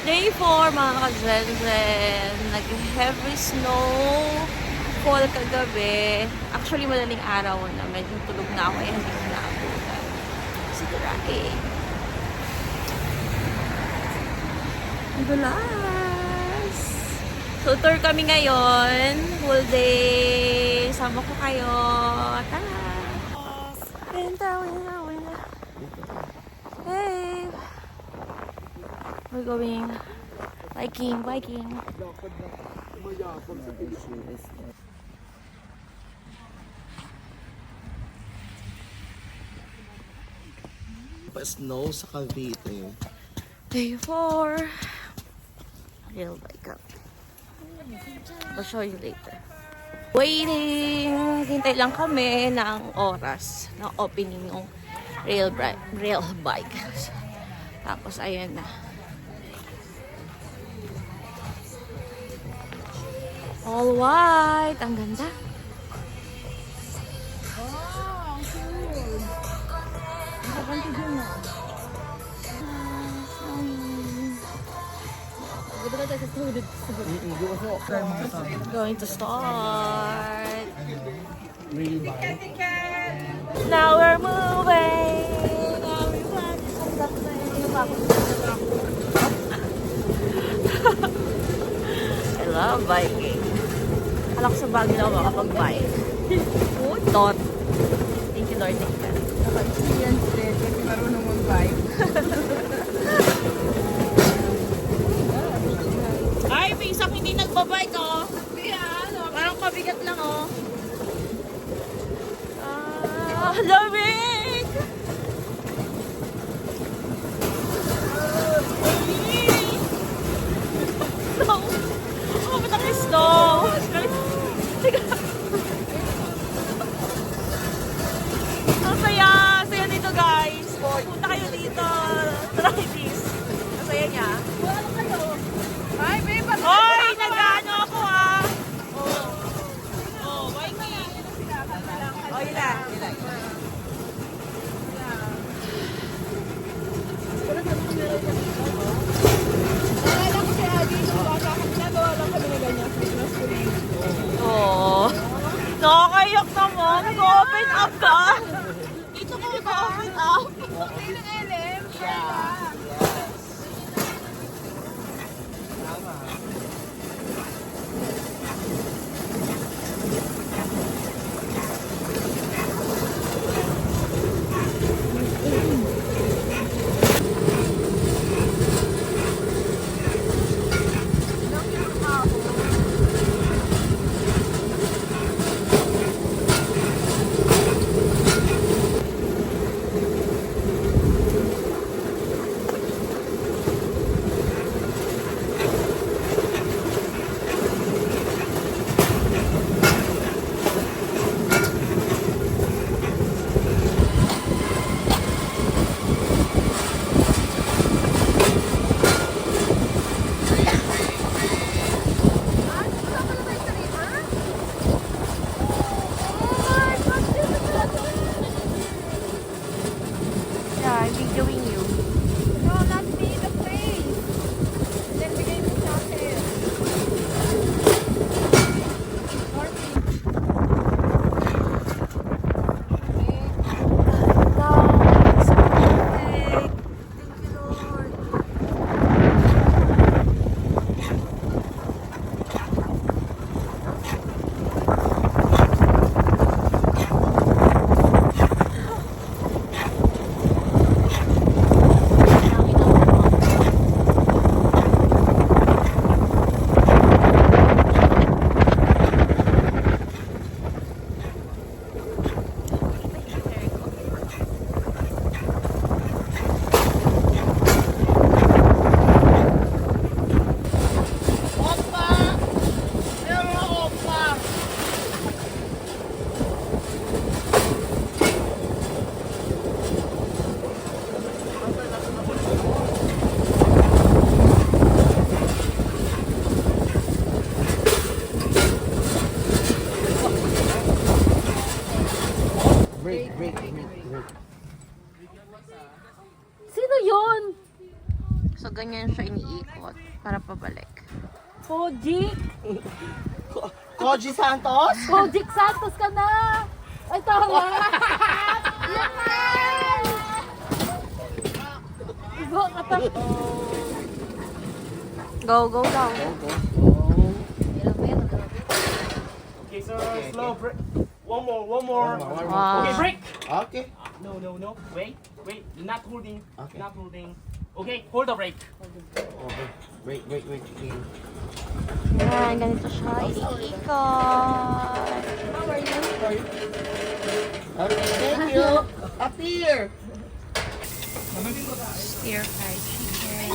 Day 4 mga ka-Zen-Zen. Nag-heavy snowfall kagabi. Actually, madaling araw na. Medyo tulog na ako eh. Hindi ko naabutan. Sigura eh. Ang dulas. So, tour kami ngayon. Full day. Sama ko kayo. Tara! Winter. Hey! We're going biking. Pa-snow sa Cavite. Day 4. Real bike up. I'll show you later. Waiting! Hintay lang kami ng oras ng opening ng rail bike. Tapos ayun na. All white. Ang ganda. Wow, cool. Nakakanta din na. Going to start. Now we're moving. I love biking. Alak sa Baguio na ako makapag-bike. Tot. Thank you, Lord. Thank you. Naka-experience din kasi marunong mag-bike. Ay, may isang hindi nagbabike, oh. Parang kabigat lang, oh. Lamig! Snow! Oh, ba't ang snow? Ang saya! Saya dito, guys. Punta kayo dito. Try this. Ang saya niya. Ano kayo? Ay, babe, ba't Hoy! Nag-ano ako, ah! bike na yan? Yun ang sinakanta lang. Oh, yun na. Naalala ko si Adi, nung bata kami, nagawa lang kami na ganyan. Christmas tree. Oo. Nakakayak naman. Nag-open up ka. Dito ko nag-open up. Hindi ng LM. ganyan siya iniikot para pabalik. Kojik! Koji Santos? Kojik Santos ka na! Ay, tama! Yan! Igo ka pa. Go daw. Okay, so slow break. One more. Wow. Okay, break. Okay. No. Wait. Not holding. Okay. Not holding. Okay, hold the break. Okay. Wait. Yan, ganito siya iniikot. How are you? Okay, thank you. Up here. Stir fried chicken.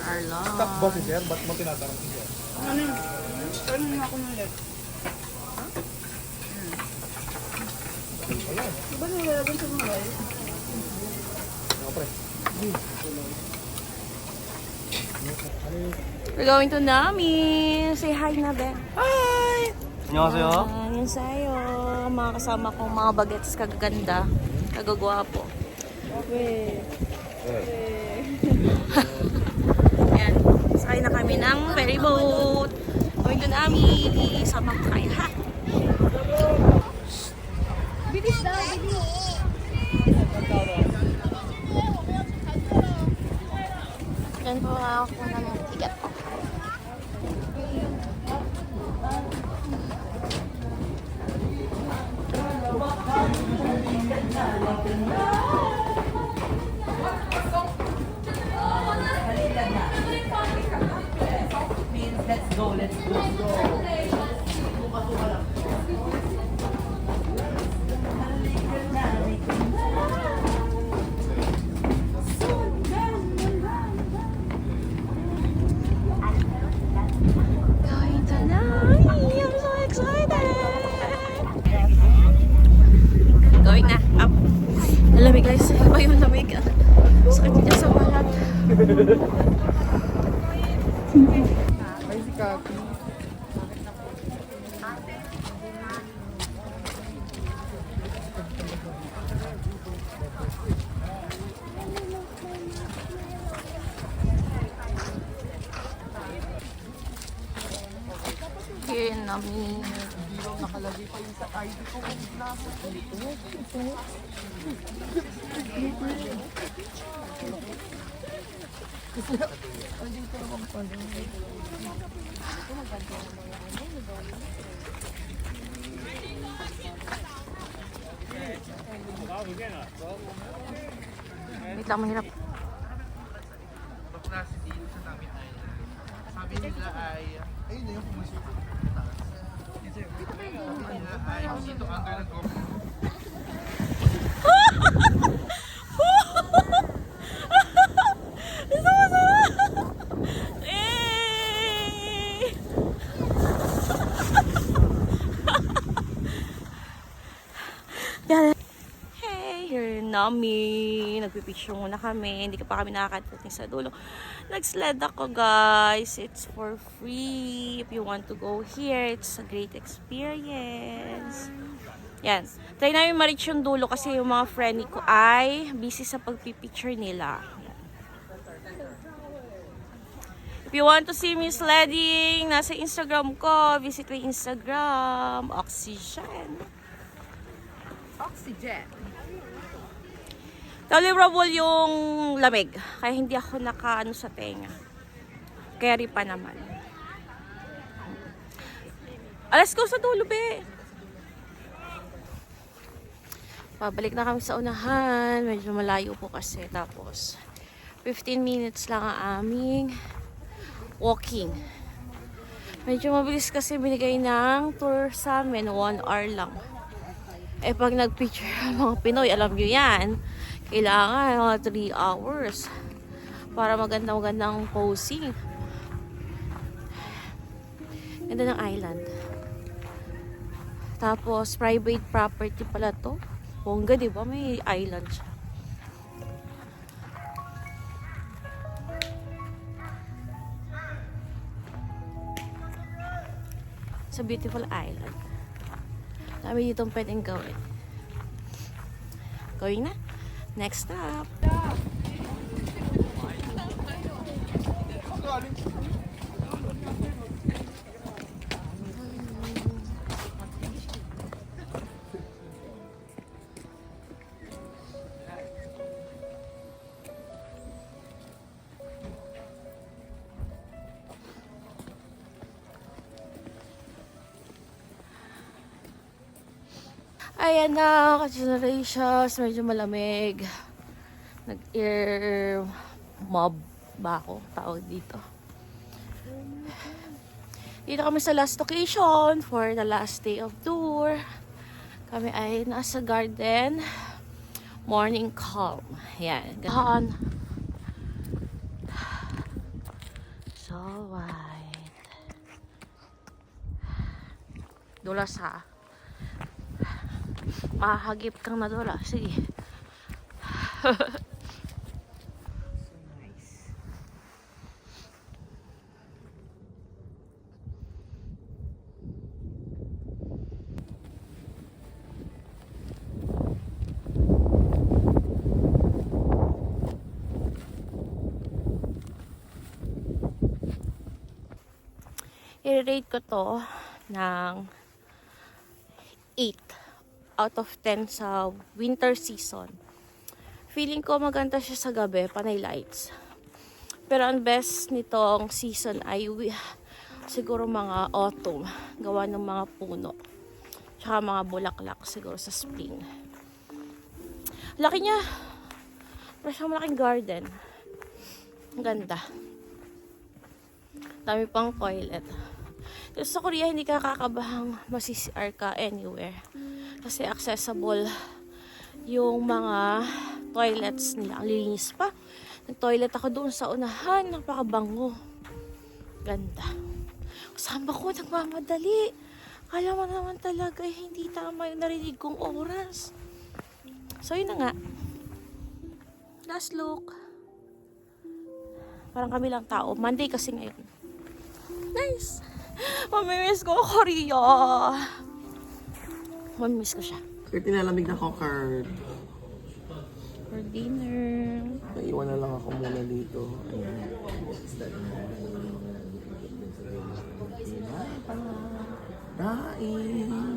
Arlong. Sir, ba't mo tinatanong si Sir? Diba nilalagay sa mga oil? We're going to Nami. Say hi na, Ben. Hi! 안녕하세요. Yan sa'yo. Mga kasama ko, mga bagets kagaganda. Kagagwapo. Yan. Sakay na kami ng ferry boat. Going to Nami. Sama ko kayo, ha? Bilis daw, bilis! Yan po ako ng ticket. Going to Nami. I'm so excited. Going na. Up. Nalamig guys. Iba yung lamig. Sakit niya sa balat. Ay, si Kati. Here in Nami. Nakalagay pa yung sa ID ko. Wait lang, mahirap. Nasa dito sa namin ay, sabi nila ay, ayun na yung pumusok. Sabi nila ay, dito ang ganang ko. Hey, here in Nami. Nagpipicture muna kami. Hindi pa kami nakakarating sa dulo. Nag-sled ako, guys. It's for free. If you want to go here, it's a great experience. Yan. Try namin ma-reach yung dulo kasi yung mga friend ko ay busy sa pagpipicture nila. Yan. If you want to see me sledding, nasa Instagram ko. Visit my Instagram. Oxygen. Oxygen. Tolerable yung lamig. Kaya hindi ako nakaano sa tenga. Carry pa naman. Alas ko sa dulo, be. Pabalik na kami sa unahan. Medyo malayo po kasi. Tapos, 15 minutes lang ang aming walking. Medyo mabilis kasi binigay ng tour sa amin. 1 hour lang. Eh, pag nag-picture ang mga Pinoy, alam nyo yan, kailangan mga 3 hours para magandang posing. Ganda ng island. Tapos, private property pala to. Bongga, di ba? May island siya. It's a beautiful island. Dami ditong pwedeng gawin. Going na. Next stop. Ayan na, ka-generations, medyo malamig. Nag-air mob ba ako, tawag dito. Dito kami sa last location for the last day of tour. Kami ay nasa garden. Morning calm. Ayan. Gahan. So white. Dulas ha. Mahagip kang nadula. Sige. I-rate ko to ng 8 out of 10 sa winter season. Feeling ko maganda siya sa gabi, panay lights. Pero ang best nitong season ay siguro mga autumn, gawa ng mga puno. Tsaka mga bulaklak siguro sa spring. Laki niya. Parang siyang malaking garden. Ang ganda. Dami pang toilet. Pero sa Korea, hindi ka kakabahang masi-CR ka anywhere. Kasi accessible yung mga toilets nila. Ang linis pa. Nag-toilet ako doon sa unahan. Napakabango. Ganda. Kasama ko, nagmamadali. Kala mo naman talaga, hindi tama yung narinig kong oras. So, yun na nga. Last look. Parang kami lang tao. Monday kasi ngayon. Nice! Mamimiss ko Korea. Mamimiss ko siya. Kaya tinalamig na ko, Kurt. For dinner. Naiwan na lang ako muna dito. Ayan. Bye. Bye.